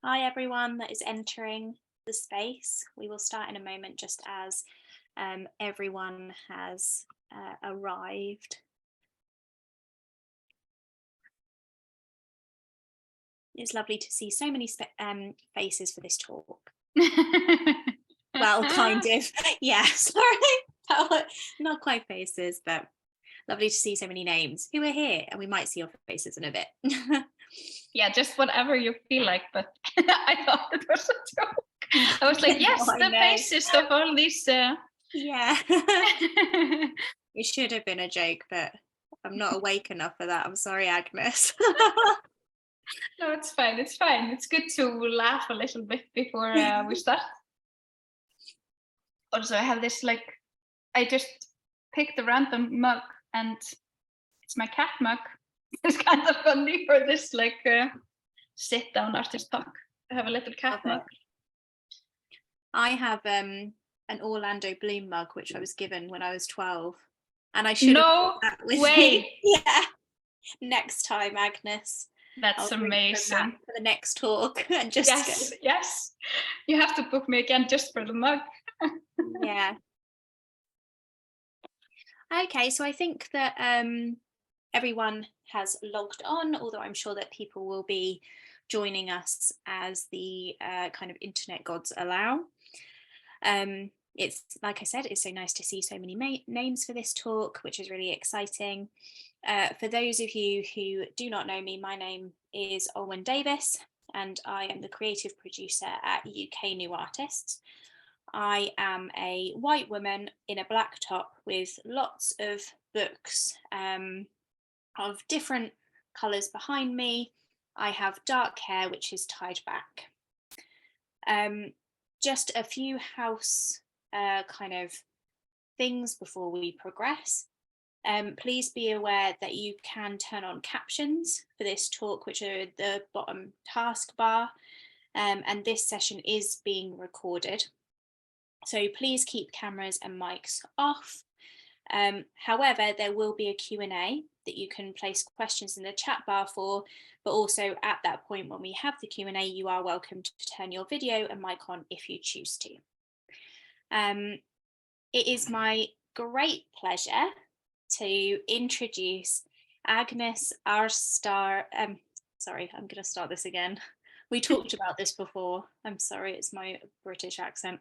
Hi, everyone that is entering the space. We will start in a moment just as everyone has arrived. It's lovely to see so many faces for this talk. Well, kind of. Yeah, sorry. Not quite faces, but lovely to see so many names who are here, and we might see your faces in a bit. Yeah, just whatever you feel like, but I thought it was a joke. I was like, yes, No, the faces of all these. Yeah. It should have been a joke, but I'm not awake enough for that. I'm sorry, Agnes. No, it's fine. It's fine. It's good to laugh a little bit before we start. Also, I have this I just picked a random mug, and it's my cat mug. It's kind of funny for this sit down artist talk. I have a little cat mug. I have an Orlando Bloom mug, which I was given when I was 12, and I should have No that with way. Me. Yeah. Next time, Agnes. That's amazing. For the next talk, and just yes. You have to book me again just for the mug. Yeah. Okay, so I think that everyone has logged on, although I'm sure that people will be joining us as the kind of internet gods allow. It's like I said, it's so nice to see so many names for this talk, which is really exciting. For those of you who do not know me, my name is Olwen Davis, and I am the creative producer at UK New Artists. I am a white woman in a black top with lots of books of different colours behind me. I have dark hair, which is tied back. Just a few house kind of things before we progress. Please be aware that you can turn on captions for this talk, which are at the bottom taskbar, and this session is being recorded. So please keep cameras and mics off. However, there will be a Q&A that you can place questions in the chat bar for, but also at that point when we have the Q&A, you are welcome to turn your video and mic on if you choose to. It is my great pleasure to introduce Agnes Ársælsdóttir. Sorry, I'm going to start this again. We talked about this before. I'm sorry, it's my British accent.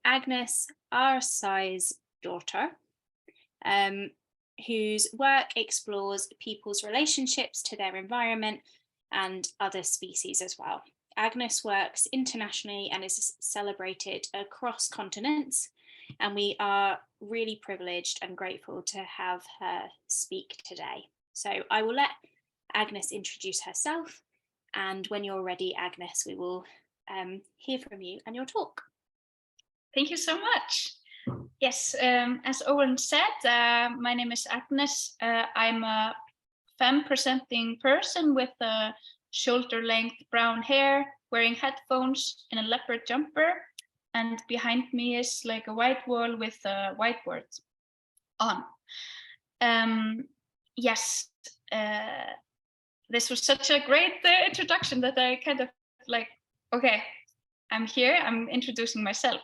Agnes Ársælsdóttir, whose work explores people's relationships to their environment and other species as well. Agnes works internationally and is celebrated across continents, and we are really privileged and grateful to have her speak today. So I will let Agnes introduce herself, and when you're ready, Agnes, we will hear from you and your talk. Thank you so much. Yes, as Owen said, my name is Agnes. I'm a femme-presenting person with a shoulder-length brown hair, wearing headphones in a leopard jumper, and behind me is like a white wall with a whiteboard on. Yes, this was such a great introduction that I kind of okay, I'm here, I'm introducing myself.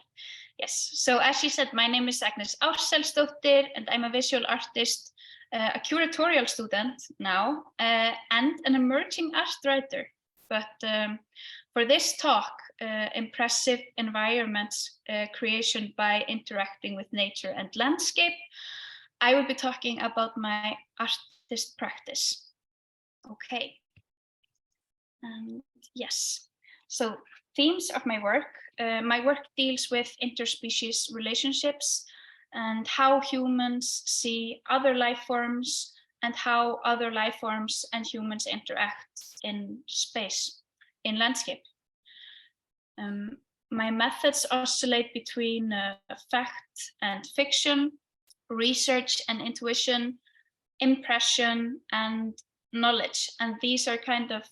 Yes, so as she said, my name is Agnes Ársælsdóttir, and I'm a visual artist, a curatorial student now, and an emerging art writer. But for this talk, impressive environments creation by interacting with nature and landscape, I will be talking about my artist practice. Okay. Yes, so themes of my work deals with interspecies relationships and how humans see other life forms and how other life forms and humans interact in space, in landscape. My methods oscillate between fact and fiction, research and intuition, impression and knowledge, and these are kind of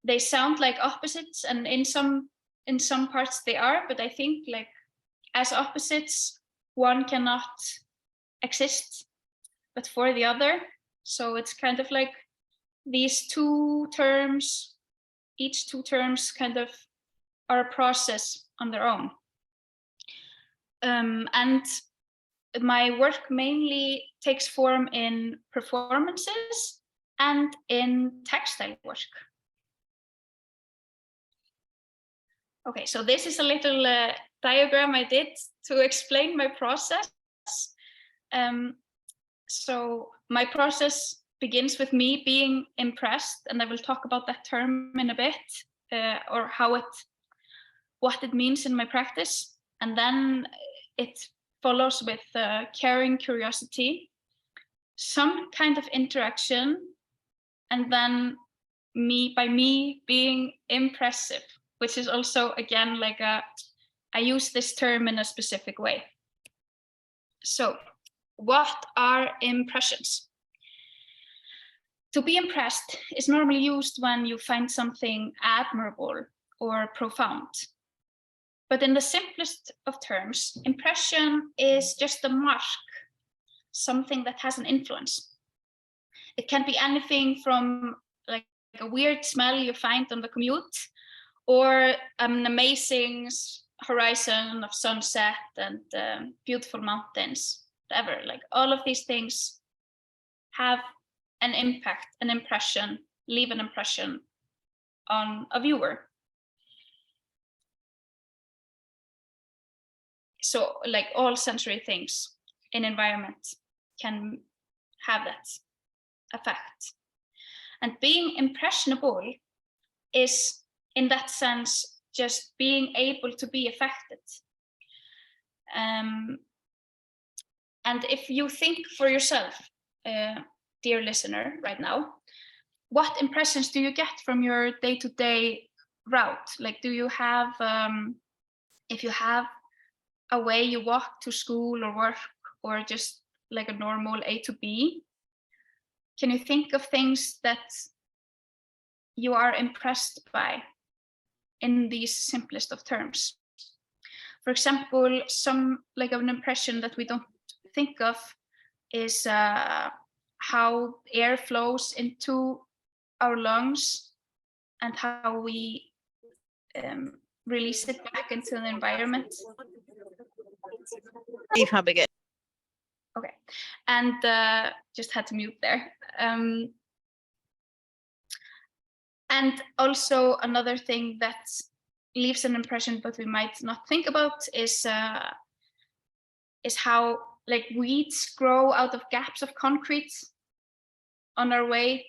they sound like opposites, and in some parts they are, but I think as opposites one cannot exist but for the other. So it's kind of like these two terms each two terms kind of are a process on their own. And my work mainly takes form in performances and in textile work. Okay, so this is a little diagram I did to explain my process. So my process begins with me being impressed, and I will talk about that term in a bit, or what it means in my practice. And then it follows with caring curiosity, some kind of interaction, and then by me being impressive, which is also, again, like I use this term in a specific way. So what are impressions? To be impressed is normally used when you find something admirable or profound. But in the simplest of terms, impression is just a mark, something that has an influence. It can be anything from like a weird smell you find on the commute, or an amazing horizon of sunset and beautiful mountains, whatever. Like all of these things have an impact, an impression, leave an impression on a viewer. So like all sensory things in environment can have that effect. And being impressionable is, in that sense, just being able to be affected. And if you think for yourself, dear listener, right now, what impressions do you get from your day-to-day route? Like, do you have, if you have a way you walk to school or work, or just like a normal A to B, can you think of things that you are impressed by in these simplest of terms? For example, some like an impression that we don't think of is how air flows into our lungs and how we release it back into the environment. Okay, and just had to mute there. And also another thing that leaves an impression but we might not think about is how like weeds grow out of gaps of concrete on our way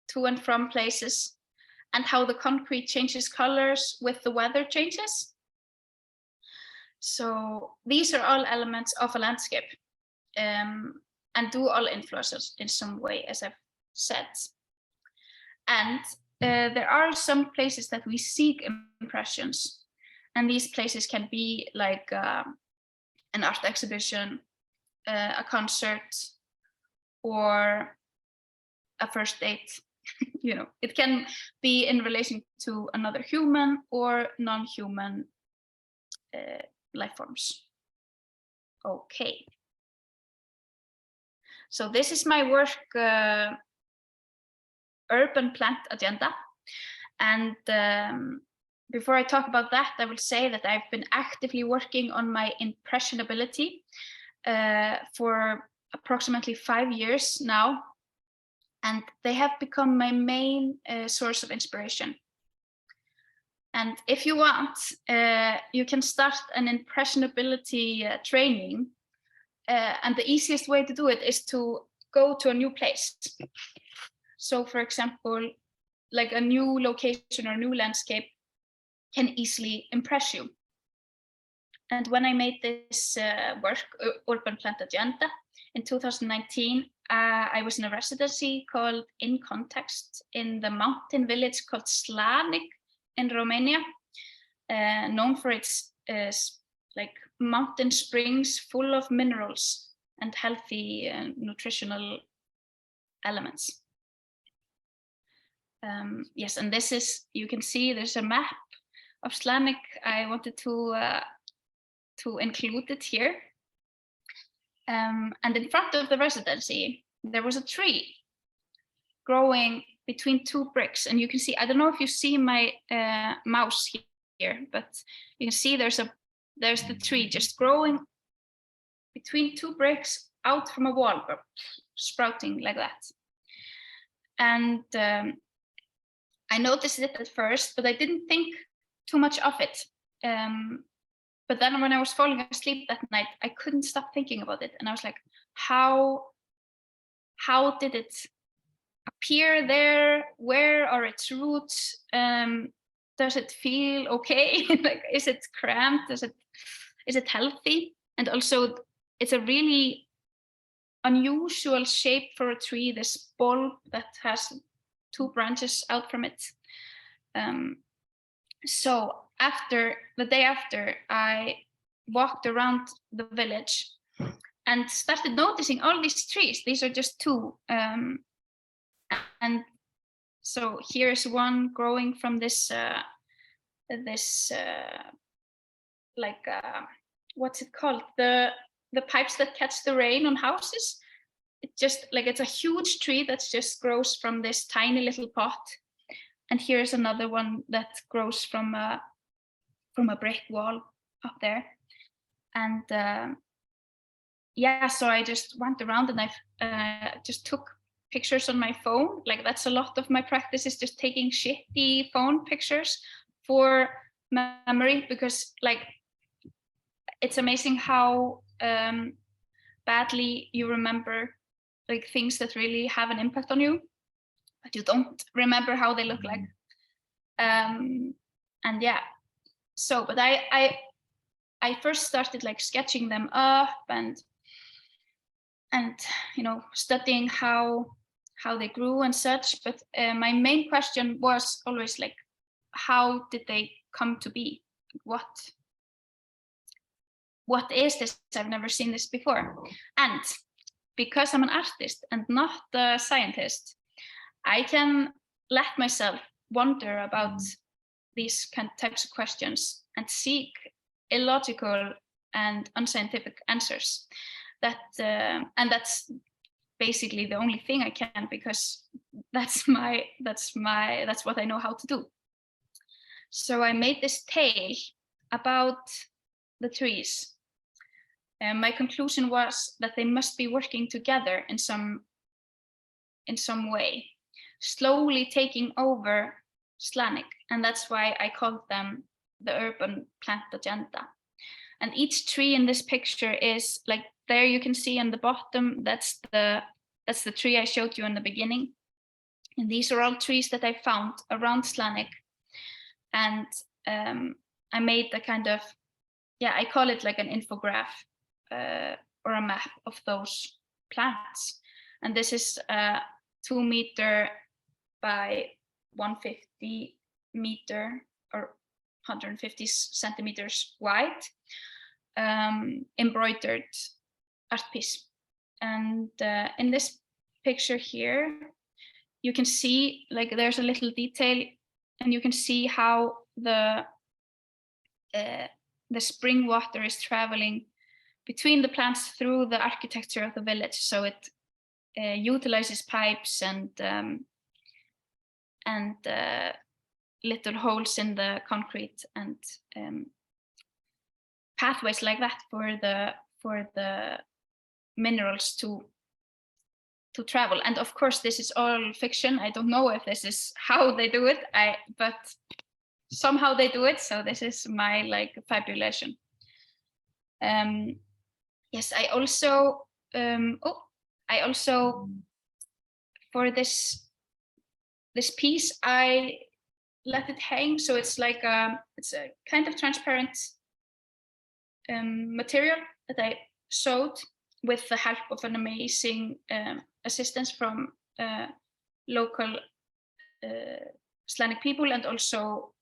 to and from places, and how the concrete changes colors with the weather changes. So these are all elements of a landscape, and do all influence us in some way, as I've said. And there are some places that we seek impressions, and these places can be like an art exhibition, a concert, or a first date. You know, it can be in relation to another human or non-human life forms. Okay. So this is my work, urban plant agenda. And before I talk about that, I will say that I've been actively working on my impressionability for approximately 5 years now. And they have become my main source of inspiration. And if you want, you can start an impressionability training. And the easiest way to do it is to go to a new place. So for example, like a new location or new landscape can easily impress you. And when I made this work, Urban Plant Agenda, in 2019, I was in a residency called In Context in the mountain village called Slanik in Romania, known for its like mountain springs full of minerals and healthy nutritional elements. Yes, and this is, you can see there's a map of Slanik. I wanted to include it here. And in front of the residency, there was a tree growing between two bricks, and you can see, I don't know if you see my mouse here, but you can see there's the tree just growing between two bricks out from a wall, sprouting like that. And I noticed it at first, but I didn't think too much of it. But then when I was falling asleep that night, I couldn't stop thinking about it. And I was like, how did it appear there? Where are its roots? Does it feel okay? Like, is it cramped? Is it healthy? And also, it's a really unusual shape for a tree, this bulb that has two branches out from it. So the day after, I walked around the village and started noticing all these trees. These are just two. And so here's one growing from this, what's it called? The pipes that catch the rain on houses. It's a huge tree that just grows from this tiny little pot. And here's another one that grows from a brick wall up there. And so I just went around and I just took pictures on my phone. Like, that's a lot of my practice, is just taking shitty phone pictures for memory, because like, it's amazing how badly you remember like things that really have an impact on you, but you don't remember how they look like. And yeah, so, but I first started like sketching them up and studying how they grew and such. But my main question was always like, how did they come to be? What is this? I've never seen this before. And because I'm an artist and not a scientist, I can let myself wonder about these types of questions and seek illogical and unscientific answers. And that's basically the only thing I can, because that's what I know how to do. So I made this tale about the trees. And my conclusion was that they must be working together in some way, slowly taking over Slannic. And that's why I called them the urban plant agenda. And each tree in this picture is like, there you can see on the bottom, that's the tree I showed you in the beginning. And these are all trees that I found around Slannic. And I made the kind of, I call it like an infograph or a map of those plants. And this is 2 meter by 150 meter or 150 centimeters wide, embroidered art piece. And in this picture here, you can see like there's a little detail, and you can see how the spring water is traveling between the plants through the architecture of the village. So it utilizes pipes and little holes in the concrete and pathways like that for the minerals to travel. And of course, this is all fiction. I don't know if this is how they do it, but somehow they do it. So this is my like fabulation. Yes, I also for this piece, I let it hang. So it's like it's a kind of transparent material that I sewed with the help of an amazing assistance from local Slannic people, and also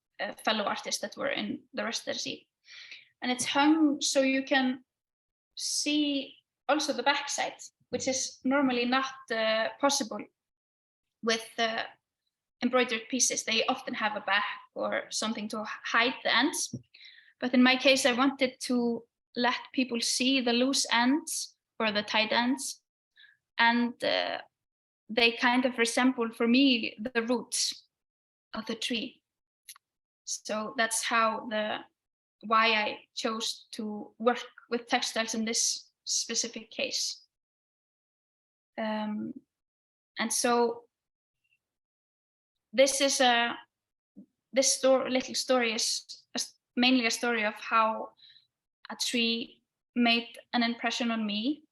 fellow artists that were in the residency. And it's hung so you can see also the backside, which is normally not possible with embroidered pieces. They often have a back or something to hide the ends. But in my case, I wanted to let people see the loose ends or the tied ends, and they kind of resemble, for me, the roots of the tree. So that's why I chose to work with textiles in this specific case. And so this little story is mainly a story of how a tree made an impression on me.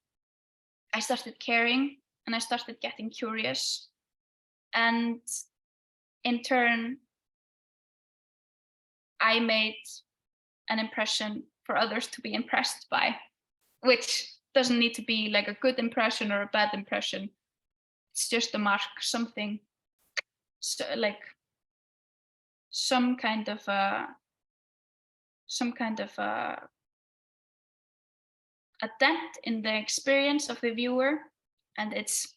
I started caring and I started getting curious, and in turn I made an impression for others to be impressed by, which doesn't need to be like a good impression or a bad impression. It's just a mark, something, so like some kind of a dent in the experience of the viewer, and it's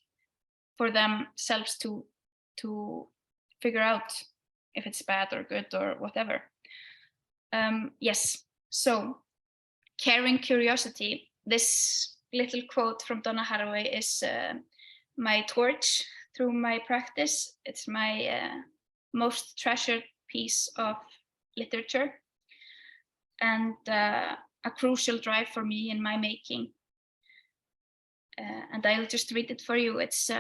for themselves to figure out if it's bad or good or whatever. Yes, so caring curiosity. This little quote from Donna Haraway is my torch through my practice. It's my most treasured piece of literature, and a crucial drive for me in my making. And I'll just read it for you. It's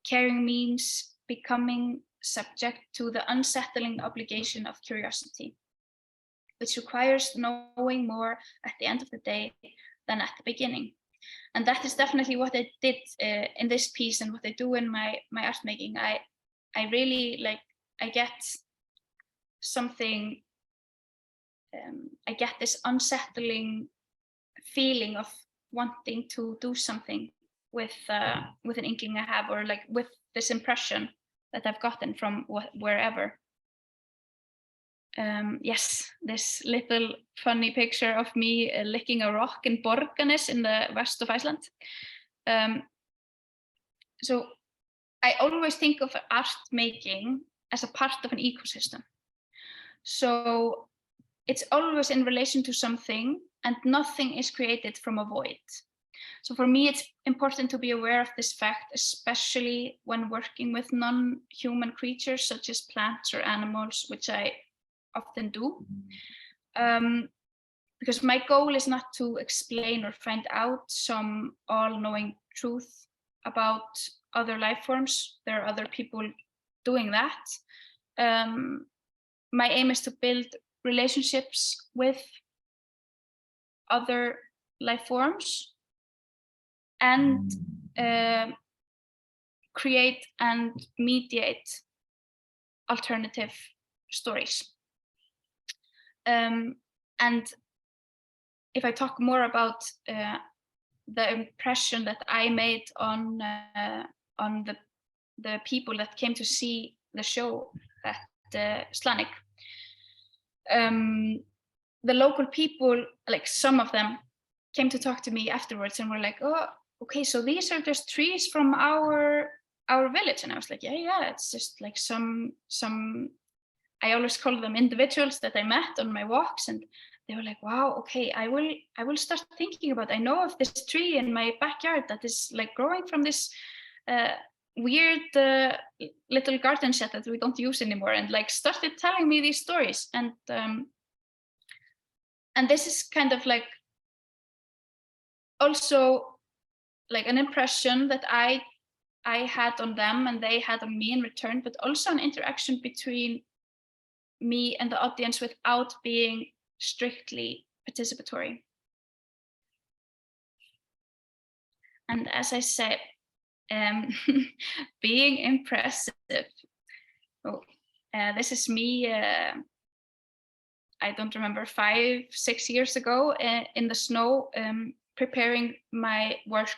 caring means becoming subject to the unsettling obligation of curiosity, which requires knowing more at the end of the day than at the beginning. And that is definitely what I did in this piece, and what I do in my art making. I really I get something, I get this unsettling feeling of wanting to do something with an inkling I have, or like with this impression that I've gotten from wherever. Yes, this little funny picture of me licking a rock in Borgarnes in the west of Iceland. So I always think of art making as a part of an ecosystem. So it's always in relation to something, and nothing is created from a void. So for me, it's important to be aware of this fact, especially when working with non-human creatures such as plants or animals, which I often do. Because my goal is not to explain or find out some all-knowing truth about other life forms. There are other people doing that. My aim is to build relationships with other life forms and create and mediate alternative stories. And if I talk more about the impression that I made on the people that came to see the show at Slanik, the local people, like some of them, came to talk to me afterwards and were like, "Oh, okay, so these are just trees from our village." And I was like, yeah, it's just like some I always call them individuals that I met on my walks, and they were like, "Wow, okay, I will start thinking about, I know of this tree in my backyard that is like growing from this weird little garden shed that we don't use anymore," and like started telling me these stories. And this is kind of like also like an impression that I had on them and they had on me in return, but also an interaction between me and the audience without being strictly participatory. And as I said, being impressive. Oh, this is me, I don't remember, 5-6 years ago in the snow, preparing my work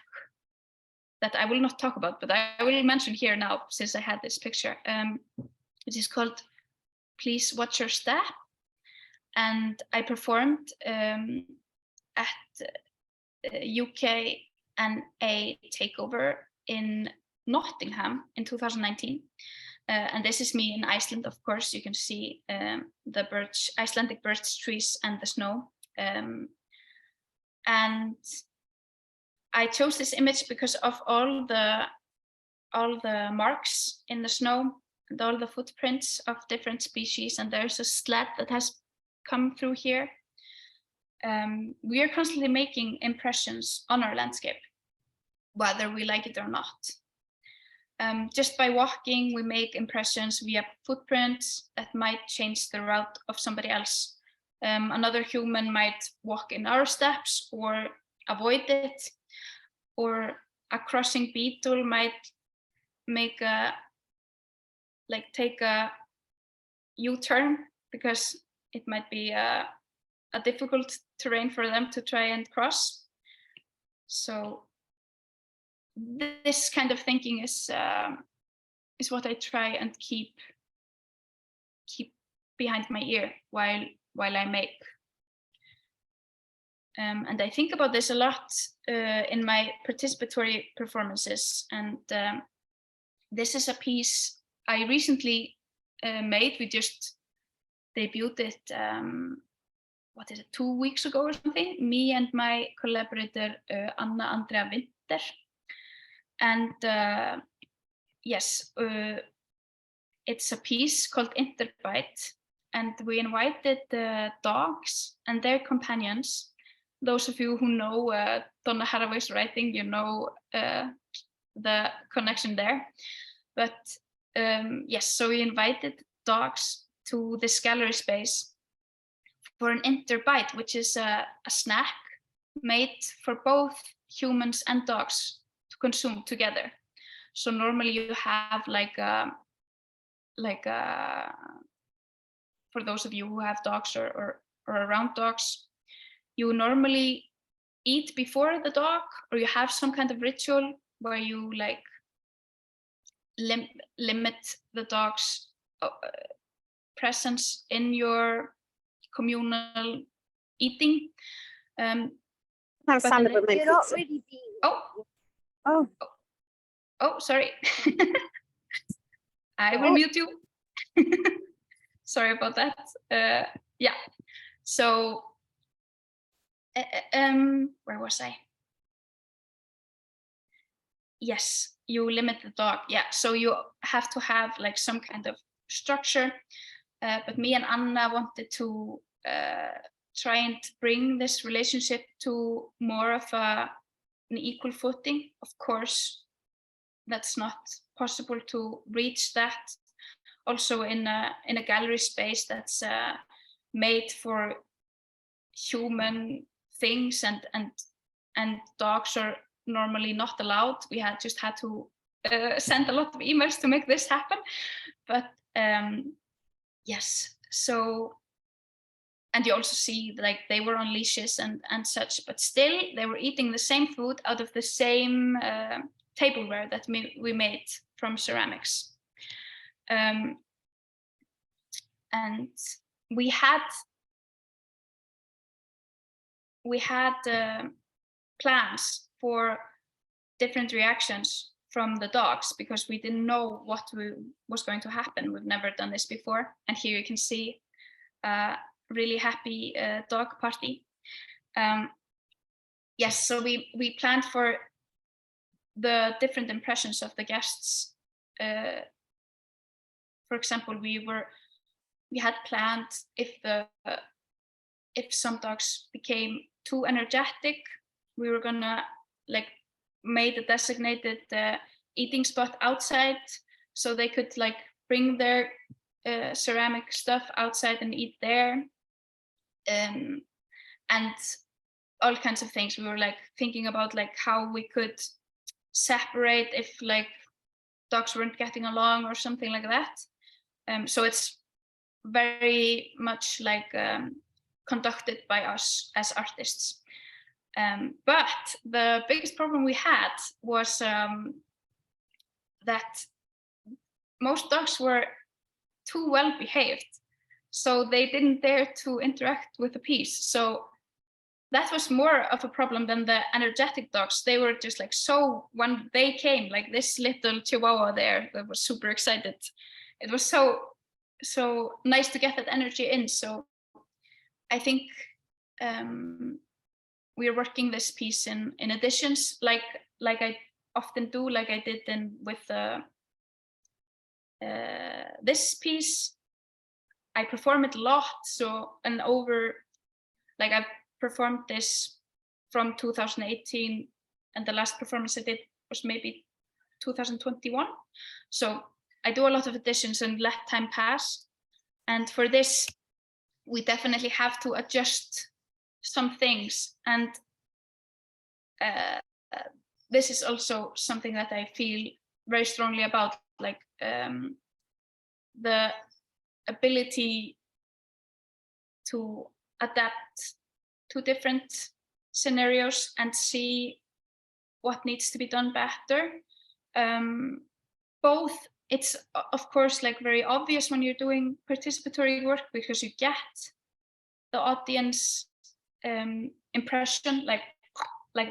that I will not talk about, but I will mention here now since I had this picture. It is called Please Watch Your Step. And I performed at UK and a takeover in Nottingham in 2019. And this is me in Iceland, of course. You can see the Icelandic birch trees and the snow. And I chose this image because of all the all the marks in the snow and all the footprints of different species, and there's a sled that has come through here. We are constantly making impressions on our landscape, whether we like it or not. Just by walking, we make impressions via footprints that might change the route of somebody else. Another human might walk in our steps or avoid it, or a crossing beetle might make take a U-turn because it might be a difficult terrain for them to try and cross. So this kind of thinking is what I try and keep behind my ear while I make. And I think about this a lot in my participatory performances. And this is a piece I recently made. We just debuted it, 2 weeks ago or something, me and my collaborator Anna Andrea Winter. And yes, it's a piece called Interbite, and we invited the dogs and their companions. Those of you who know Donna Haraway's writing, you know the connection there. But yes, so we invited dogs to this gallery space for an interbite, which is a snack made for both humans and dogs to consume together. So normally you have for those of you who have dogs or around dogs, you normally eat before the dog, or you have some kind of ritual where you limit the dog's presence in your communal eating. Have sound of a You're not really being. Oh, sorry. I will mute you. Sorry about that. Yeah. So, where was I? Yes, you limit the dog. Yeah. So you have to have some kind of structure. But me and Anna wanted to try and bring this relationship to more of an equal footing. Of course, that's not possible to reach that. Also in a gallery space that's made for human things, and dogs are normally not allowed. We had to send a lot of emails to make this happen. But yes, so, and you also see they were on leashes and such, but still they were eating the same food out of the same tableware that we made from ceramics. And we had plans for different reactions from the dogs because we didn't know what was going to happen. We've never done this before. And here you can see a really happy dog party. Yes, so we planned for the different impressions of the guests. For example, we had planned if some dogs became too energetic, we were gonna made a designated eating spot outside so they could bring their ceramic stuff outside and eat there, and all kinds of things. We were thinking about how we could separate if dogs weren't getting along or something like that. So it's very much conducted by us as artists. But the biggest problem we had was that most dogs were too well behaved, so they didn't dare to interact with the piece. So that was more of a problem than the energetic dogs. They were just so, when they came, this little Chihuahua there that was super excited. It was so nice to get that energy in. So I think we are working this piece in additions, like I often do, like I did with this piece. I perform it a lot, like I've performed this from 2018, and the last performance I did was maybe 2021. So I do a lot of editions and let time pass. And for this, we definitely have to adjust some things. And this is also something that I feel very strongly about, like the ability to adapt to different scenarios and see what needs to be done better. Both, it's of course like very obvious when you're doing participatory work because you get the audience impression like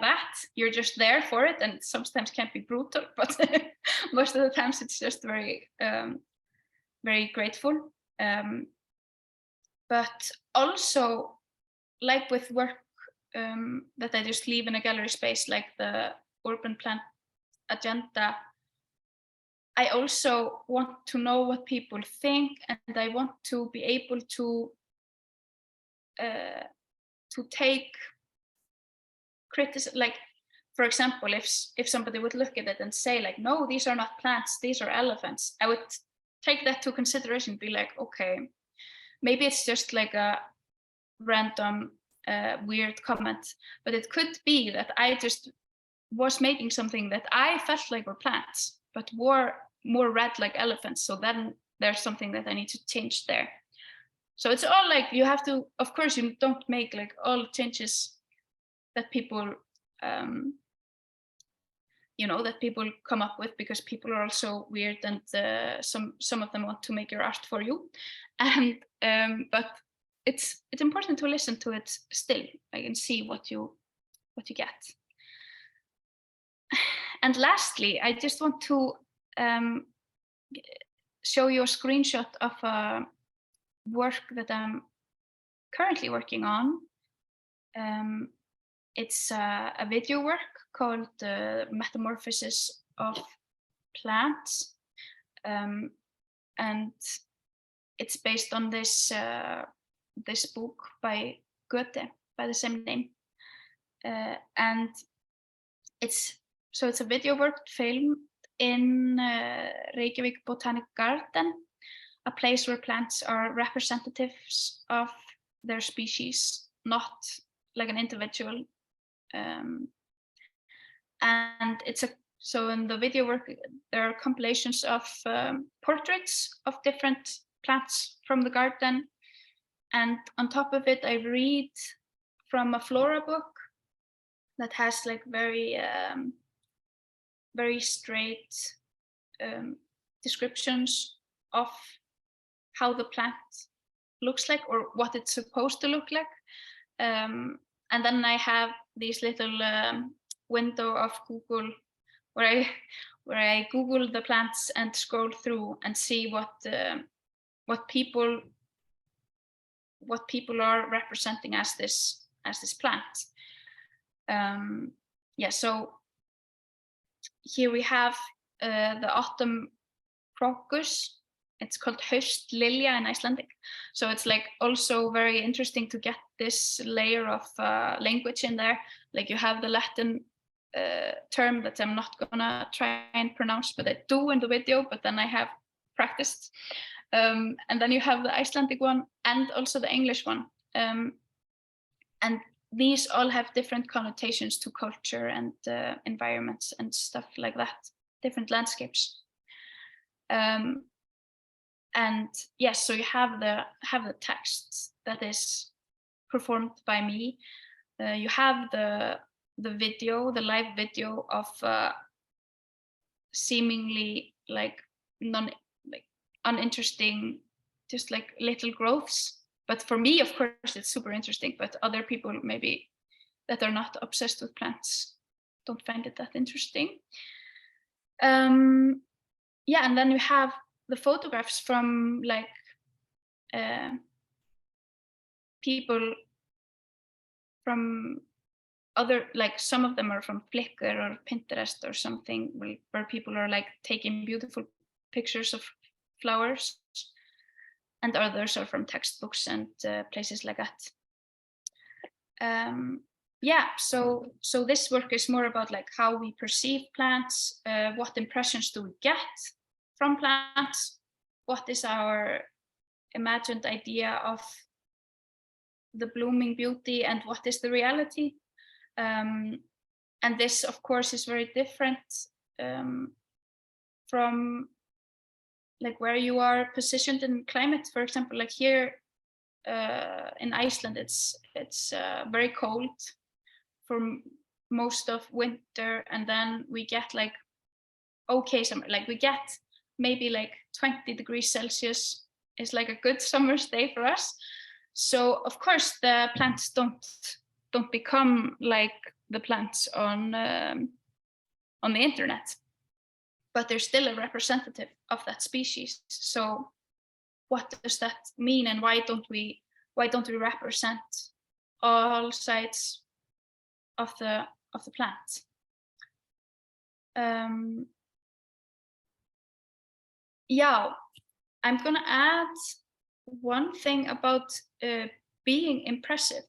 that. You're just there for it, and sometimes can be brutal, but most of the times it's just very very grateful. But also, like with work that I just leave in a gallery space, like the urban plant agenda, I also want to know what people think, and I want to be able to take criticism. Like, for example, if somebody would look at it and say like, no, these are not plants, these are elephants, I would take that to consideration, be like, okay, maybe it's just like a random weird comment, but it could be that I just was making something that I felt like were plants, but were more red like elephants. So then there's something that I need to change there. So it's all like, you have to, of course, you don't make like all changes that people, that people come up with, because people are also weird, and some of them want to make your art for you, and but it's important to listen to it still, like, and see what you get. And lastly, I just want to show you a screenshot of a work that I'm currently working on. It's a video work called Metamorphosis of Plants, and it's based on this book by Goethe by the same name, and it's a video work filmed in Reykjavik Botanic Garden, a place where plants are representatives of their species, not like an individual. And so in the video work, there are compilations of portraits of different plants from the garden, and on top of it, I read from a flora book that has like very very straight descriptions of how the plant looks like, or what it's supposed to look like. And then I have these little window of Google where I Google the plants and scroll through and see what people are representing as this plant. So here we have the autumn crocus. It's called haustlilja in Icelandic. So it's like also very interesting to get this layer of language in there. Like, you have the Latin term that I'm not gonna try and pronounce, but I do in the video, but then I have practiced. And then you have the Icelandic one and also the English one. And these all have different connotations to culture and environments and stuff like that, different landscapes. And yes, so you have the text that is performed by me. You have the video, the live video of seemingly like uninteresting, just like little growths. But for me, of course, it's super interesting. But other people maybe that are not obsessed with plants don't find it that interesting. And then you have the photographs from like people from other, like some of them are from Flickr or Pinterest or something, where people are like taking beautiful pictures of flowers, and others are from textbooks and places like that. Yeah, so this work is more about like how we perceive plants, what impressions do we get from plants, what is our imagined idea of the blooming beauty, and what is the reality. And this, of course, is very different from like where you are positioned in climate. For example, like here in Iceland, it's very cold for most of winter, and then we get like okay summer, like we get maybe like 20 degrees Celsius is like a good summer's day for us. So of course the plants don't become like the plants on the internet, but they're still a representative of that species. So what does that mean, and why don't we represent all sides of the plant? Yeah, I'm gonna add one thing about being impressive,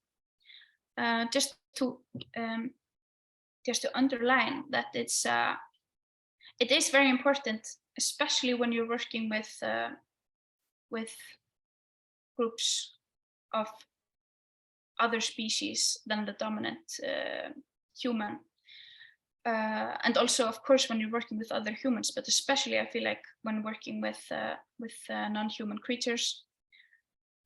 just to underline that it is very important, especially when you're working with groups of other species than the dominant human. And also, of course, when you're working with other humans, but especially I feel like when working with non-human creatures,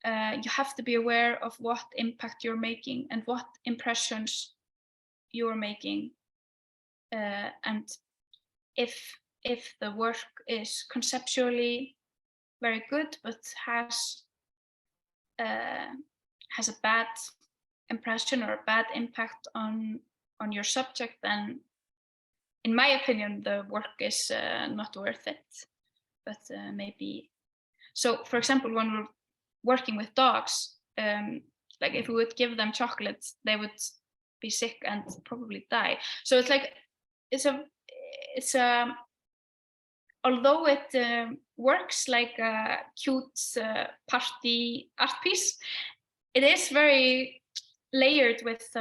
you have to be aware of what impact you're making and what impressions you're making. And if the work is conceptually very good, but has a bad impression or a bad impact on your subject, then in my opinion, the work is not worth it. But maybe, so for example, when we're working with dogs, like if we would give them chocolate, they would be sick and probably die. So it's like, it's a although it works like a cute party art piece, it is very layered with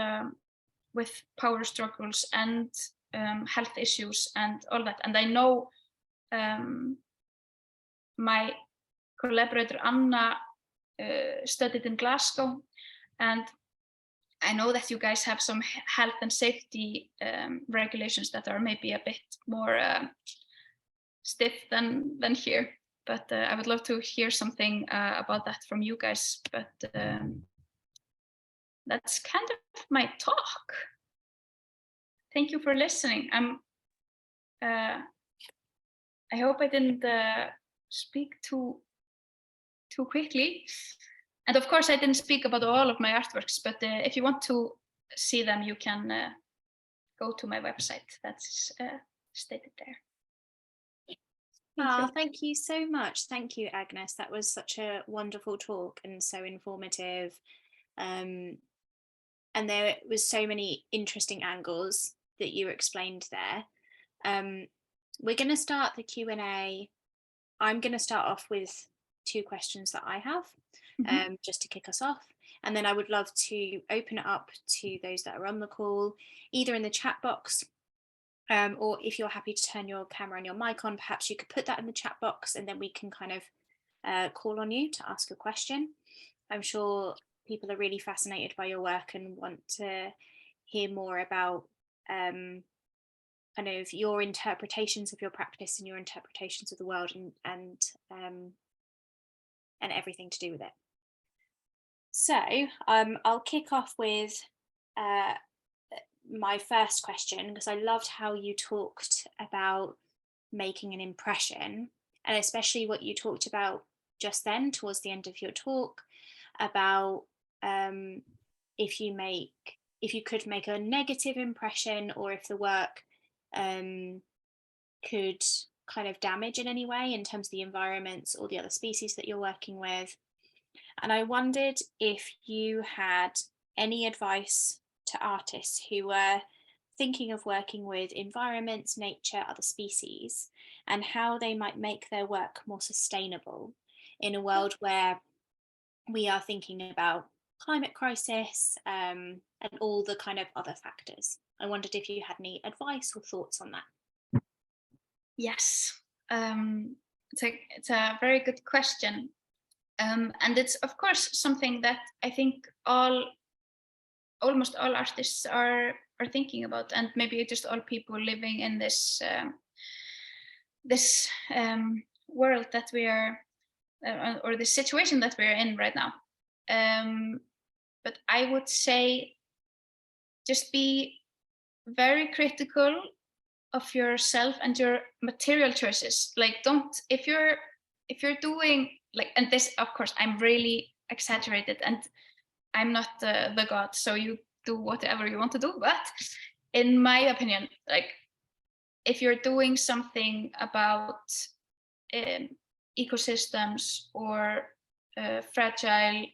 power struggles and health issues and all that. And I know my collaborator Anna studied in Glasgow, and I know that you guys have some health and safety regulations that are maybe a bit more stiff than here. But I would love to hear something about that from you guys. But that's kind of my talk. Thank you for listening. I hope I didn't speak too quickly. And of course, I didn't speak about all of my artworks, but if you want to see them, you can go to my website. That's stated there. Thank you so much. Thank you, Agnes. That was such a wonderful talk and so informative. And there was so many interesting angles that you explained there. We're going to start the Q&A. I'm going to start off with 2 questions that I have, just to kick us off. And then I would love to open it up to those that are on the call, either in the chat box, or if you're happy to turn your camera and your mic on, perhaps you could put that in the chat box, and then we can kind of call on you to ask a question. I'm sure people are really fascinated by your work and want to hear more about kind of your interpretations of your practice and your interpretations of the world, and everything to do with it. So I'll kick off with my first question, because I loved how you talked about making an impression, and especially what you talked about just then towards the end of your talk about if you could make a negative impression, or if the work could kind of damage in any way in terms of the environments or the other species that you're working with. And I wondered if you had any advice to artists who were thinking of working with environments, nature, other species, and how they might make their work more sustainable in a world where we are thinking about climate crisis and all the kind of other factors. I wondered if you had any advice or thoughts on that. Yes, it's a very good question. And it's of course something that I think almost all artists are thinking about, and maybe just all people living in this world that we are, or the situation that we are in right now. But I would say just be very critical of yourself and your material choices. Like, if you're doing like, and this, of course, I'm really exaggerated, and I'm not the god, so you do whatever you want to do. But in my opinion, like, if you're doing something about ecosystems or fragile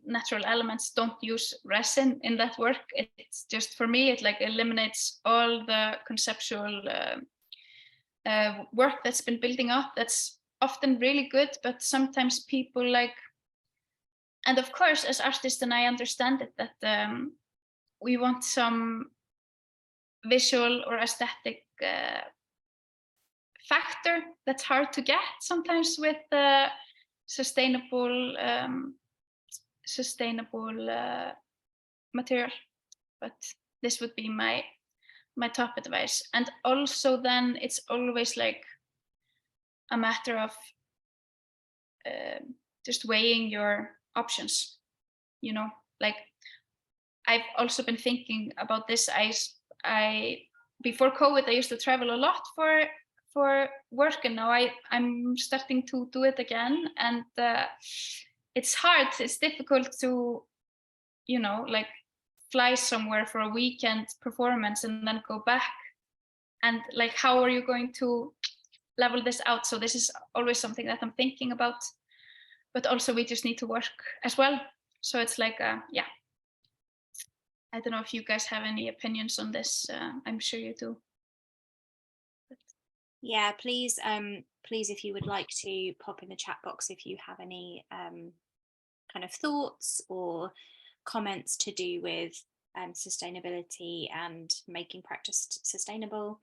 natural elements, don't use resin in that work. It's just, for me, it like eliminates all the conceptual work that's been building up. That's often really good, but sometimes people like, and of course, as artists, and I understand it, that we want some visual or aesthetic factor that's hard to get sometimes with sustainable material. But this would be my top advice. And also then it's always like a matter of just weighing your options, you know. Like, I've also been thinking about this. I before COVID, I used to travel a lot for work, and now I'm starting to do it again, and it's hard. It's difficult to, you know, like fly somewhere for a weekend performance and then go back, and like, how are you going to level this out? So this is always something that I'm thinking about, but also we just need to work as well. So it's like, yeah. I don't know if you guys have any opinions on this. I'm sure you do. Yeah, please, if you would like to pop in the chat box if you have any kind of thoughts or comments to do with sustainability and making practice sustainable.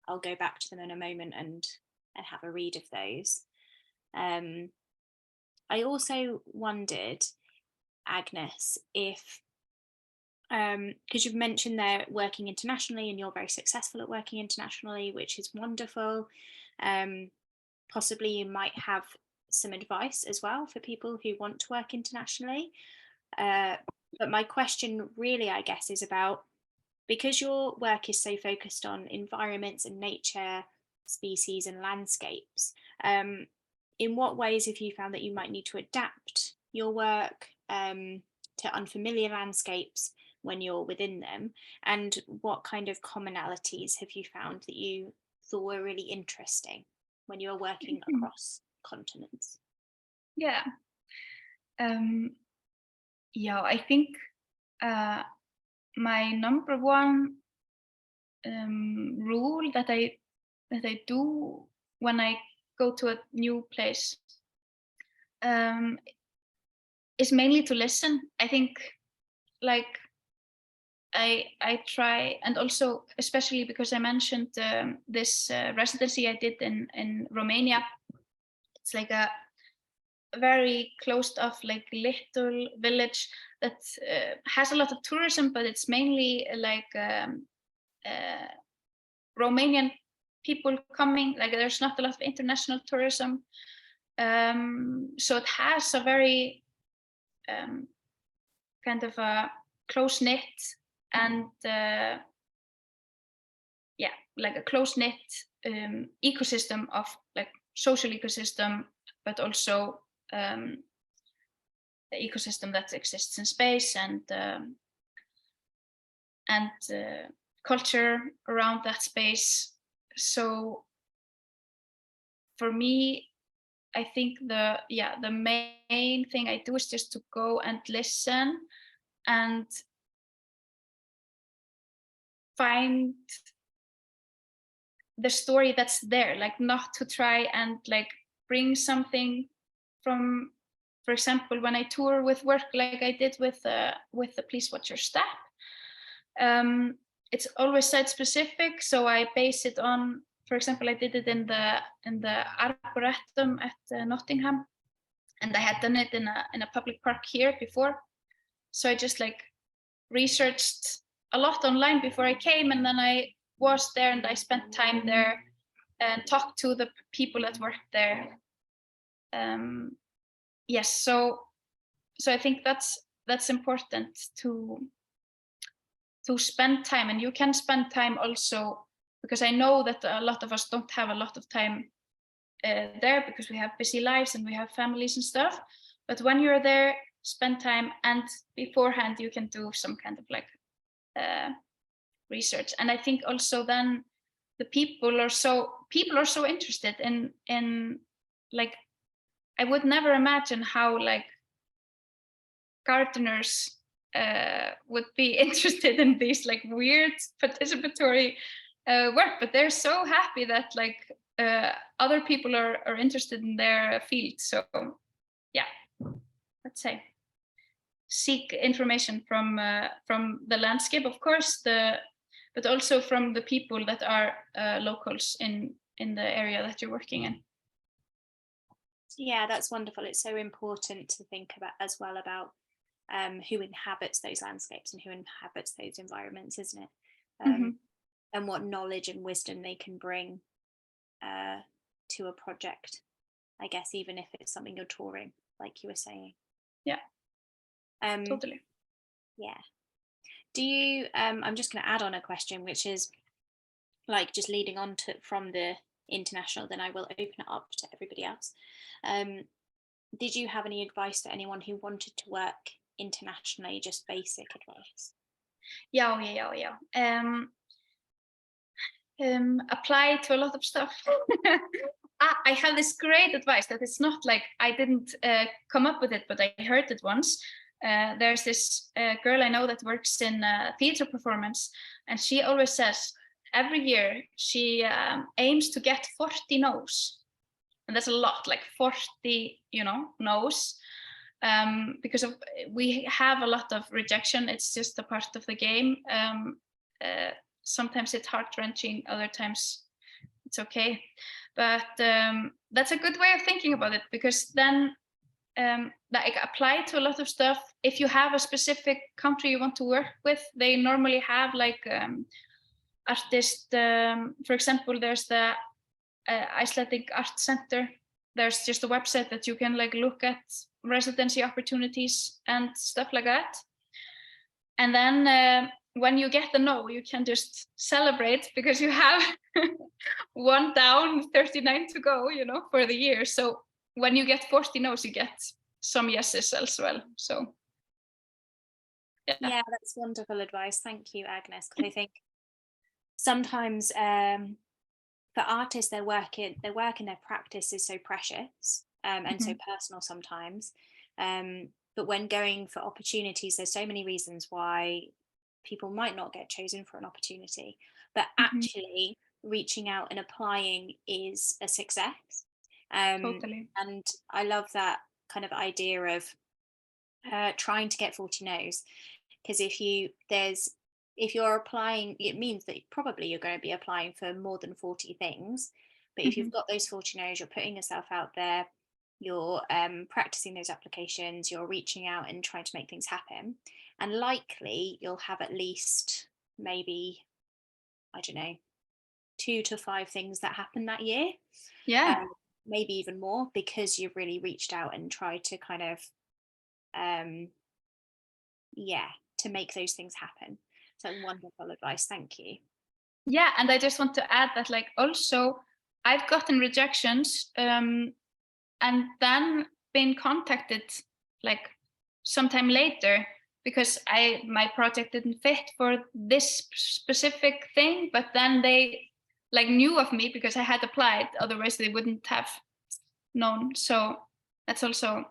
I'll go back to them in a moment and have a read of those. I also wondered, Agnes, if because you've mentioned they're working internationally and you're very successful at working internationally, which is wonderful. Possibly you might have some advice as well for people who want to work internationally. But my question really, I guess, is about, because your work is so focused on environments and nature, species and landscapes, in what ways have you found that you might need to adapt your work to unfamiliar landscapes when you're within them, and what kind of commonalities have you found that you thought were really interesting when you're working across continents? Yeah, yeah, I think my number one rule that I do when I go to a new place is mainly to listen. I think, like, I try, and also especially because I mentioned this residency I did in Romania. It's like a very closed off, like, little village that has a lot of tourism, but it's mainly like Romanian people coming. Like, there's not a lot of international tourism, so it has a very kind of a close-knit and yeah, like a close-knit ecosystem of, like, social ecosystem, but also the ecosystem that exists in space, and culture around that space. So for me, I think the main thing I do is just to go and listen and find the story that's there, like not to try and like bring something from, for example, when I tour with work like I did with the Please Watch Your Step, it's always site specific, so I base it on, for example, I did it in the Arboretum at Nottingham, and I had done it in a public park here before, so I just like researched a lot online before I came, and then I was there and I spent time there and talked to the people that worked there. Yes, so I think that's important to spend time, and you can spend time also, because I know that a lot of us don't have a lot of time there because we have busy lives and we have families and stuff. But when you're there, spend time, and beforehand you can do some kind of like research. And I think also then the people are so interested in like, I would never imagine how like gardeners would be interested in these like weird participatory work, but they're so happy that like other people are interested in their field. So yeah, let's say seek information from the landscape, of course, but also from the people that are locals in the area that you're working in. Yeah, that's wonderful. It's so important to think about as well about who inhabits those landscapes and who inhabits those environments, isn't it? And what knowledge and wisdom they can bring to a project, I guess, even if it's something you're touring, like you were saying. Yeah, totally. Yeah. Do you, I'm just going to add on a question, which is like just leading on to from the international, then I will open it up to everybody else. Did you have any advice to anyone who wanted to work internationally, just basic advice? Yeah. Apply to a lot of stuff. I have this great advice that it's not like I didn't come up with it, but I heard it once. There's this girl I know that works in theater performance, and she always says every year she aims to get 40 no's. And that's a lot, like 40, no's, because we have a lot of rejection. It's just a part of the game. Sometimes it's heart-wrenching, other times it's okay. But that's a good way of thinking about it, because then like apply to a lot of stuff. If you have a specific country you want to work with, they normally have like artists. For example, there's the Icelandic Art Center. There's just a website that you can like look at residency opportunities and stuff like that. And then when you get the no, you can just celebrate because you have 1 down, 39 to go, for the year. So when you get 40 no's, you get some yeses as well. So yeah, that's wonderful advice. Thank you, Agnes. Because I think sometimes for artists, their work and their practice is so precious and so personal sometimes. But when going for opportunities, there's so many reasons why people might not get chosen for an opportunity. But actually reaching out and applying is a success. Totally. And I love that kind of idea of trying to get 40 no's. Because if you're applying, it means that probably you're going to be applying for more than 40 things. But if you've got those 40 no's, you're putting yourself out there, you're practicing those applications, you're reaching out and trying to make things happen. And likely you'll have at least maybe, I don't know, 2 to 5 things that happen that year. Yeah. Maybe even more, because you've really reached out and tried to kind of, to make those things happen. So wonderful advice. Thank you. Yeah, and I just want to add that, like, also I've gotten rejections and then been contacted like sometime later because my project didn't fit for this specific thing, but then they like knew of me because I had applied. Otherwise they wouldn't have known. So that's also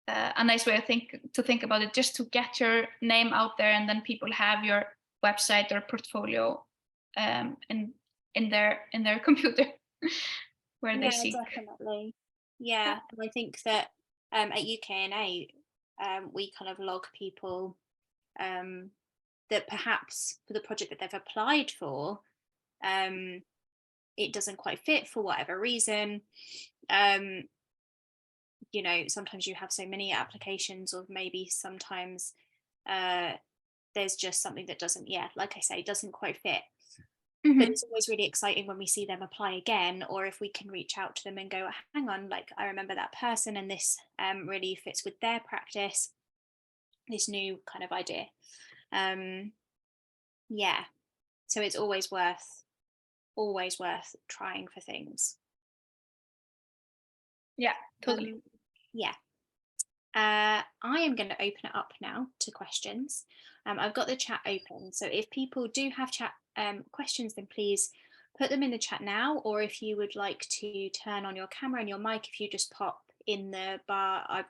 a nice way to think about it, just to get your name out there, and then people have your website or portfolio in their computer where they seek. Definitely. Yeah, and I think that at UKNA we kind of log people that perhaps for the project that they've applied for it doesn't quite fit for whatever reason. You know, sometimes you have so many applications, or maybe sometimes there's just something that doesn't, like I say, doesn't quite fit. But it's always really exciting when we see them apply again, or if we can reach out to them and go, hang on, like I remember that person and this really fits with their practice, this new kind of idea. Yeah, so it's always worth trying for things. Yeah, totally. I am going to open it up now to questions. I've got the chat open, so if people do have chat questions, then please put them in the chat now, or if you would like to turn on your camera and your mic, if you just pop in the bar, I've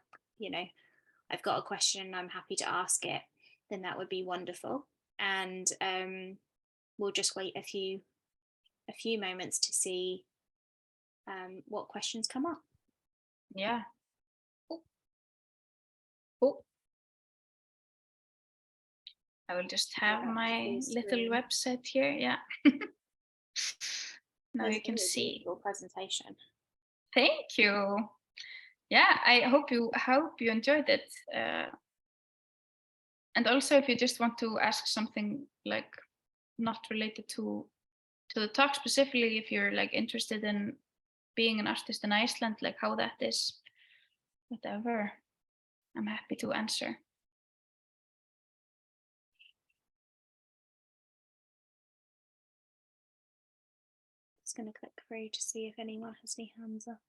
got a question and I'm happy to ask it, then that would be wonderful. And we'll just wait a few moments to see what questions come up. Yeah. Oh. I will just have my little website here. Yeah. Now you can see your presentation. Thank you. Yeah, I hope you enjoyed it. And also, if you just want to ask something like not related to the talk specifically, if you're like interested in being an artist in Iceland, like how that is, whatever, I'm happy to answer. Just going to click through to see if anyone has any hands up.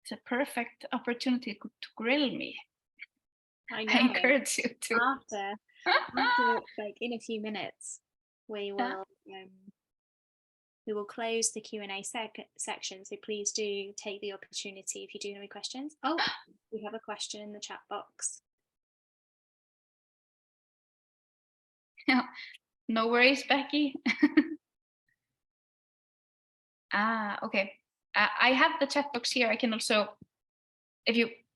It's a perfect opportunity to grill me. I know. I encourage you to. After like in a few minutes, we will close the Q&A section. So please do take the opportunity if you do have any questions. Oh, we have a question in the chat box. Yeah, no worries, Becky. Okay. I have the chat box here. I can also,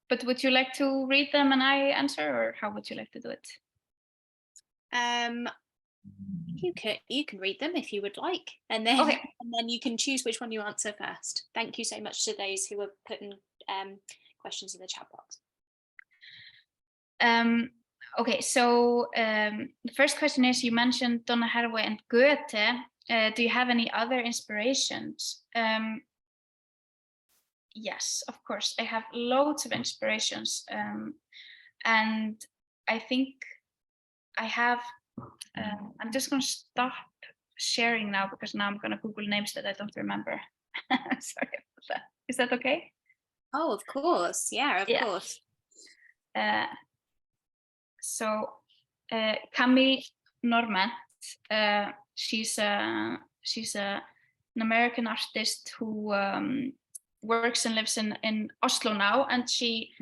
but would you like to read them and I answer, or how would you like to do it? You can read them if you would like, and then okay. And then you can choose which one you answer first. Thank you so much to those who are putting questions in the chat box. Okay, so the first question is, you mentioned Donna Haraway and Goethe. Do you have any other inspirations? Yes, of course. I have loads of inspirations. And I think I have, I'm just going to stop sharing now, because now I'm going to Google names that I don't remember. Sorry about that. Is that okay? Oh, of course. Yeah, of course. So Camille Normand, she's an American artist who works and lives in Oslo now, and she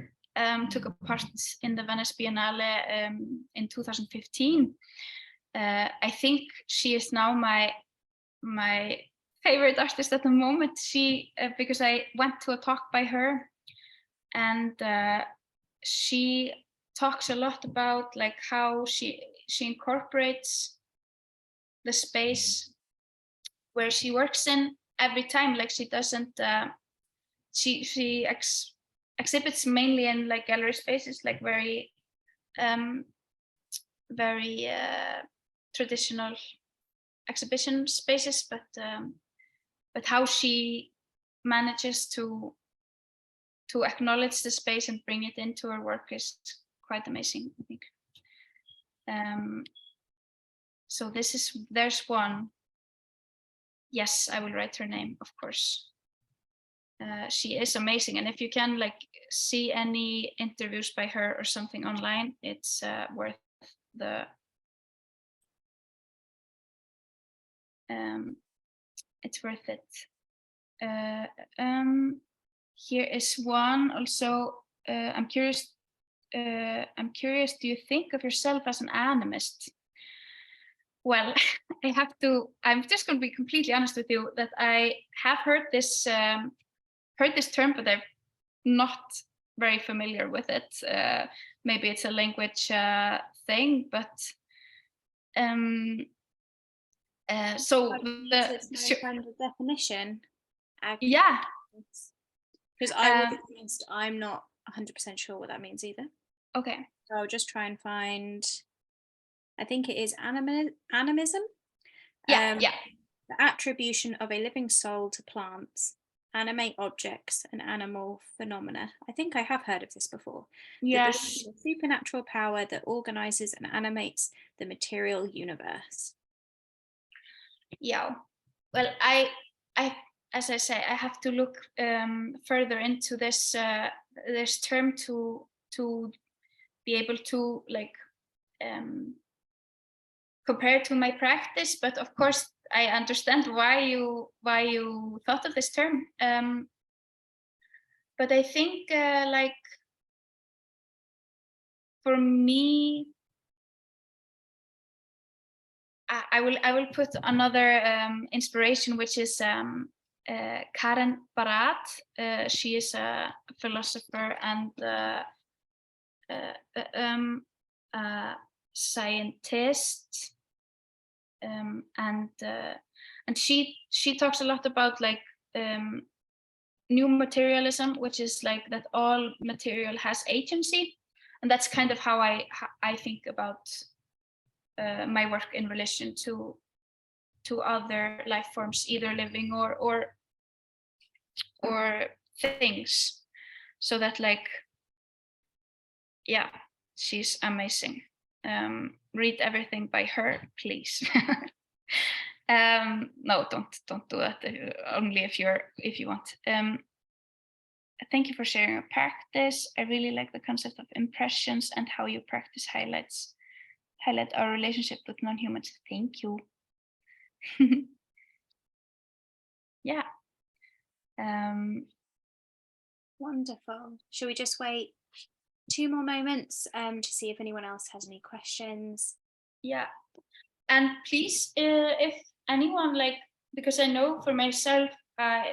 took a part in the Venice Biennale in 2015. I think she is now my favorite artist at the moment. She because I went to a talk by her, and she talks a lot about like how she incorporates the space where she works in every time. Like she doesn't she exhibits mainly in like gallery spaces, like very traditional exhibition spaces, but how she manages to acknowledge the space and bring it into her work is quite amazing, I think. So there's one. Yes, I will write her name, of course. She is amazing, and if you can like see any interviews by her or something online, it's worth the it's worth it. Here is one also. I'm curious. Do you think of yourself as an animist? Well, I'm just going to be completely honest with you that I have heard this term, but I'm not very familiar with it. Maybe it's a language thing, but so find the definition. Yeah, because I'm not 100% sure what that means either. Okay. So I'll just try and find. I think it is animism. Yeah. The attribution of a living soul to plants, animate objects, and animal phenomena. I think I have heard of this before. Yes. The supernatural power that organizes and animates the material universe. Yeah. Well, I as I say, I have to look further into this this term to be able to like compare to my practice. But of course, I understand why you thought of this term. But I think like for me, I will put another inspiration, which is Karen Barat. She is a philosopher and scientist, and she talks a lot about like new materialism, which is like that all material has agency, and that's kind of how I think about my work in relation to other life forms, either living or things. So that like, yeah, she's amazing. Read everything by her, please. No, don't do that. Only if you want. Thank you for sharing your practice. I really like the concept of impressions and how your practice highlight our relationship with non-humans. Thank you. Yeah. Wonderful. Shall we just wait 2 more moments to see if anyone else has any questions? Yeah. And please, if anyone like, because I know for myself,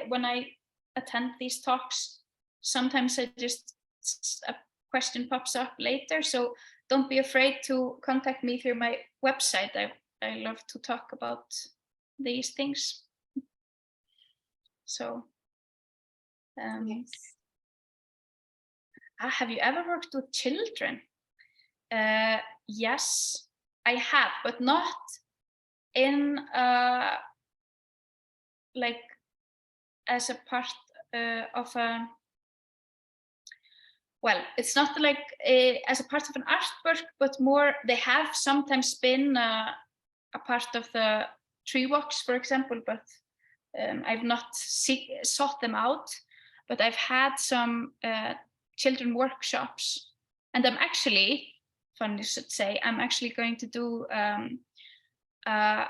when I attend these talks, sometimes a question pops up later. So don't be afraid to contact me through my website. I love to talk about these things. So, yes. Have you ever worked with children? Yes, I have, but not in like as a part of a. Well, it's not like as a part of an artwork, but more they have sometimes been a part of the tree walks, for example, but I've not sought them out, but I've had some children workshops, and I'm actually, funny you should say, I'm actually going to do a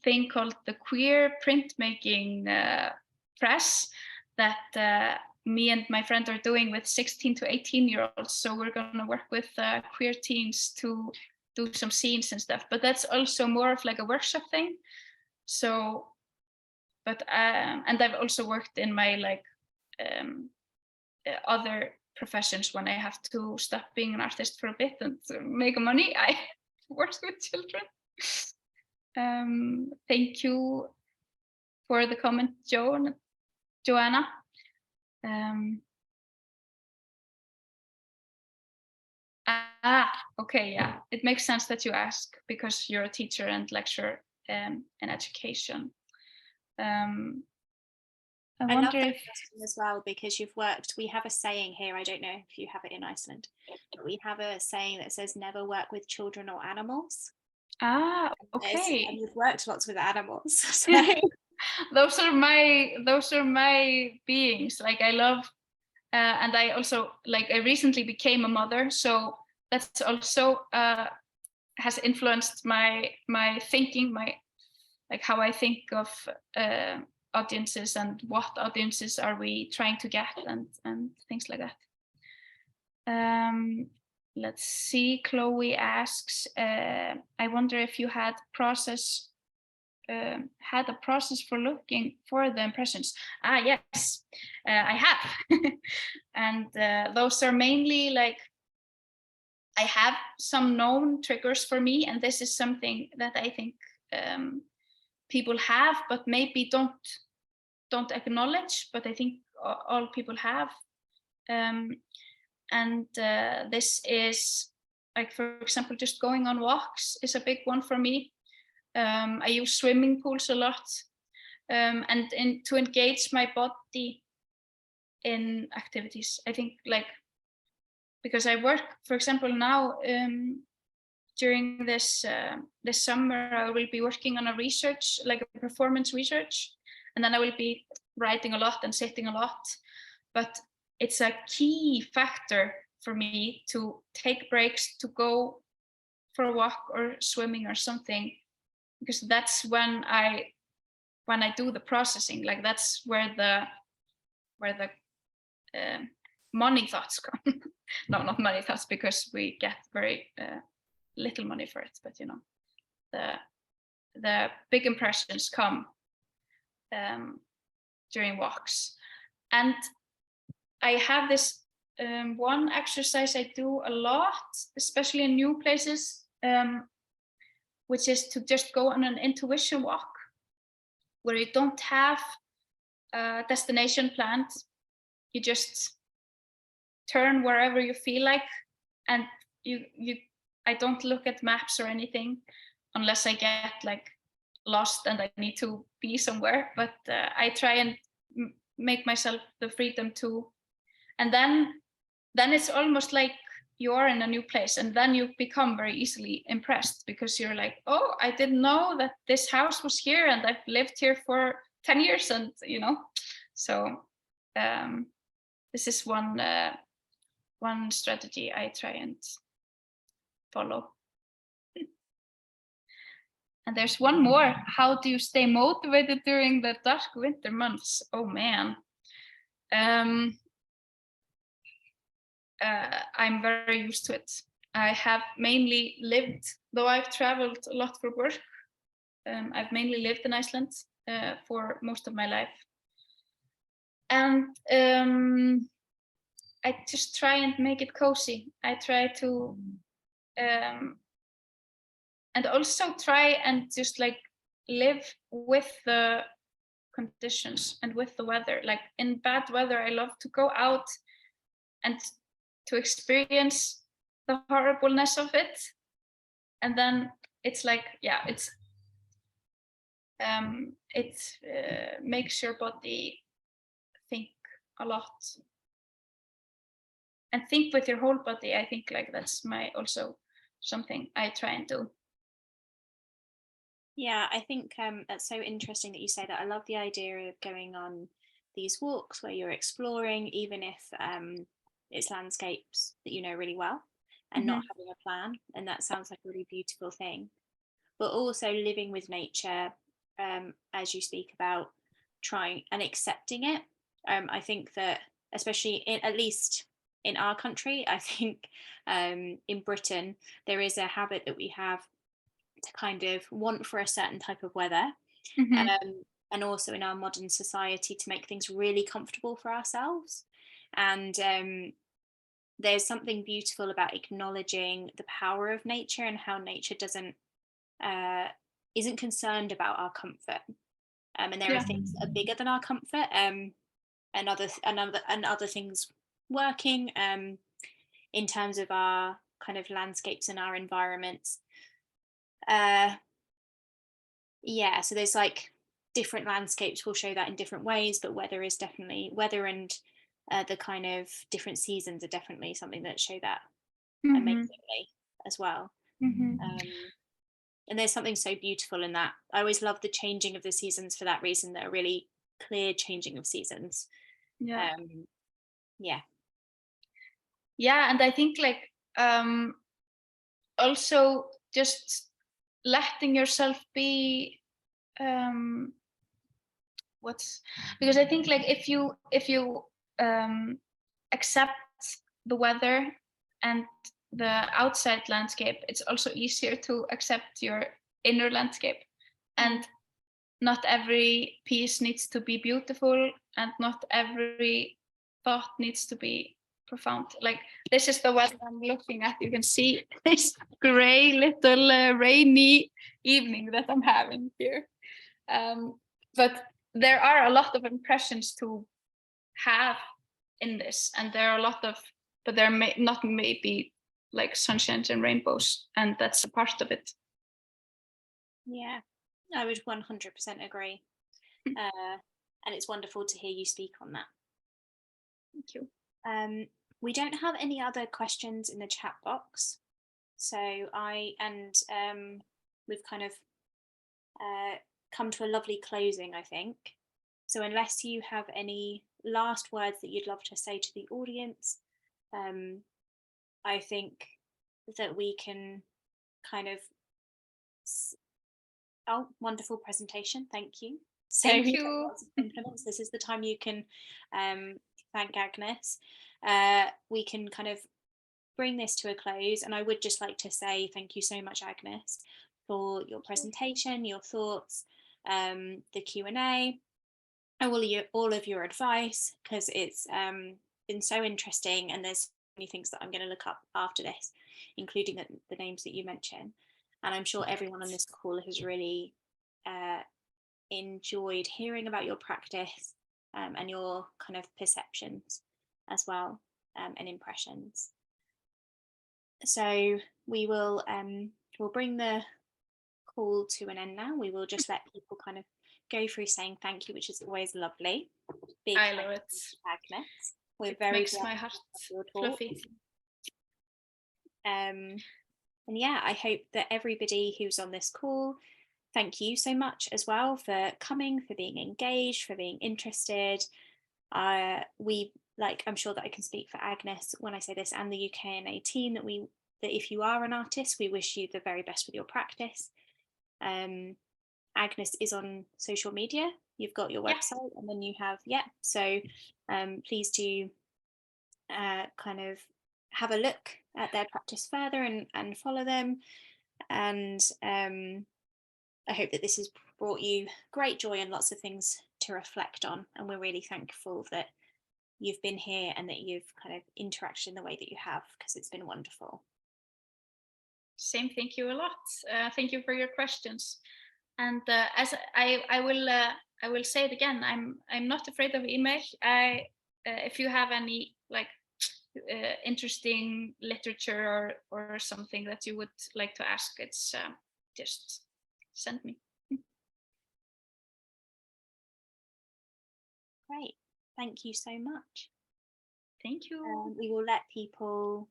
thing called the Queer Printmaking Press that me and my friend are doing with 16 to 18-year-olds. So we're going to work with queer teens to do some scenes and stuff, but that's also more of like a workshop thing. So, but and I've also worked in my like other professions when I have to stop being an artist for a bit and make money. I work with children. Thank you for the comment, Joanna. Okay, yeah, it makes sense that you ask because you're a teacher and lecturer in education. I love wonder that if question as well, because you've worked, we have a saying here, I don't know if you have it in Iceland, but we have a saying that says never work with children or animals. Okay. And you've worked lots with animals. So. those are my beings. Like I love and I also like I recently became a mother, so that's also has influenced my thinking, my like how I think of audiences and what audiences are we trying to get and things like that. Let's see, Chloe asks, I wonder if you had a process for looking for the impressions. Yes, I have. And those are mainly like, I have some known triggers for me, and this is something that I think people have, but maybe don't acknowledge, but I think all people have. And this is, like, for example, just going on walks is a big one for me. I use swimming pools a lot, and to engage my body in activities. I think, like, because I work, for example, now during this summer, I will be working on a research, like a performance research, and then I will be writing a lot and sitting a lot. But it's a key factor for me to take breaks, to go for a walk or swimming or something, because that's when I do the processing. Like, that's where the money thoughts come. No, not money thoughts, because we get very little money for it, but you know, the big impressions come during walks. And I have this one exercise I do a lot, especially in new places, which is to just go on an intuition walk, where you don't have a destination planned. You just turn wherever you feel like, and I don't look at maps or anything unless I get like lost and I need to be somewhere. But I try and make myself the freedom to, and then it's almost like you're in a new place, and then you become very easily impressed, because you're like, oh, I didn't know that this house was here, and I've lived here for 10 years, and you know. So this is one strategy I try and follow. And there's one more. How do you stay motivated during the dark winter months? Oh man. I'm very used to it. I have mainly lived, though I've traveled a lot for work, I've mainly lived in Iceland for most of my life. And I just try and make it cozy. I try to, and also try and just like live with the conditions and with the weather. Like, in bad weather, I love to go out and to experience the horribleness of it. And then it's like, yeah, it makes your body think a lot. And think with your whole body. I think like that's also something I try and do. Yeah, I think that's so interesting that you say that. I love the idea of going on these walks where you're exploring, even if it's landscapes that you know really well, and not having a plan. And that sounds like a really beautiful thing. But also living with nature, as you speak about, trying and accepting it. I think that, especially at least in our country, I think in Britain, there is a habit that we have to kind of want for a certain type of weather, and also in our modern society to make things really comfortable for ourselves. And there's something beautiful about acknowledging the power of nature and how nature isn't concerned about our comfort, and there are things that are bigger than our comfort, and other things working in terms of our kind of landscapes and our environments. So there's like different landscapes will show that in different ways, but weather and the kind of different seasons are definitely something that show that amazingly as well. And there's something so beautiful in that. I always love the changing of the seasons for that reason. That are really clear changing of seasons. And I think like also just letting yourself be because I think like if you accept the weather and the outside landscape, it's also easier to accept your inner landscape. And not every piece needs to be beautiful, and not every thought needs to be profound. Like this is the weather I'm looking at. You can see this gray little rainy evening that I'm having here. But there are a lot of impressions to have in this, and there are a lot of, but there may not maybe like sunshines and rainbows, and that's a part of it. Yeah, I would 100% agree. And it's wonderful to hear you speak on that. Thank you. We don't have any other questions in the chat box. So we've kind of come to a lovely closing, I think. So unless you have any last words that you'd love to say to the audience, I think that we can kind of, oh, wonderful presentation, thank you. So thank you. Compliments. This is the time you can thank Agnes. We can kind of bring this to a close, and I would just like to say thank you so much, Agnes, for your presentation, your thoughts, the Q&A, all of your advice, because it's been so interesting, and there's so many things that I'm going to look up after this, including the names that you mentioned. And I'm sure everyone on this call has really enjoyed hearing about your practice and your kind of perceptions as well, and impressions. So we will we'll bring the call to an end now. We will just let people kind of go through saying thank you, which is always lovely. Big I love it, Agnes. We're it very makes my heart fluffy. And yeah, I hope that everybody who's on this call, thank you so much as well for coming, for being engaged, for being interested. I'm sure that I can speak for Agnes when I say this, and the UKNA team, that if you are an artist, we wish you the very best with your practice. Agnes is on social media. You've got your website, and then you have so please do kind of have a look at their practice further and follow them. And I hope that this has brought you great joy and lots of things to reflect on, and we're really thankful that you've been here and that you've kind of interacted in the way that you have, because it's been wonderful. Same, thank you a lot. Thank you for your questions. And as I will say it again, I'm not afraid of email. If you have any like interesting literature or something that you would like to ask, it's just send me. Great, thank you so much. Thank you. We will let people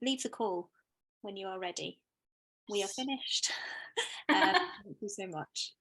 leave the call when you are ready. We are finished. Thank you so much.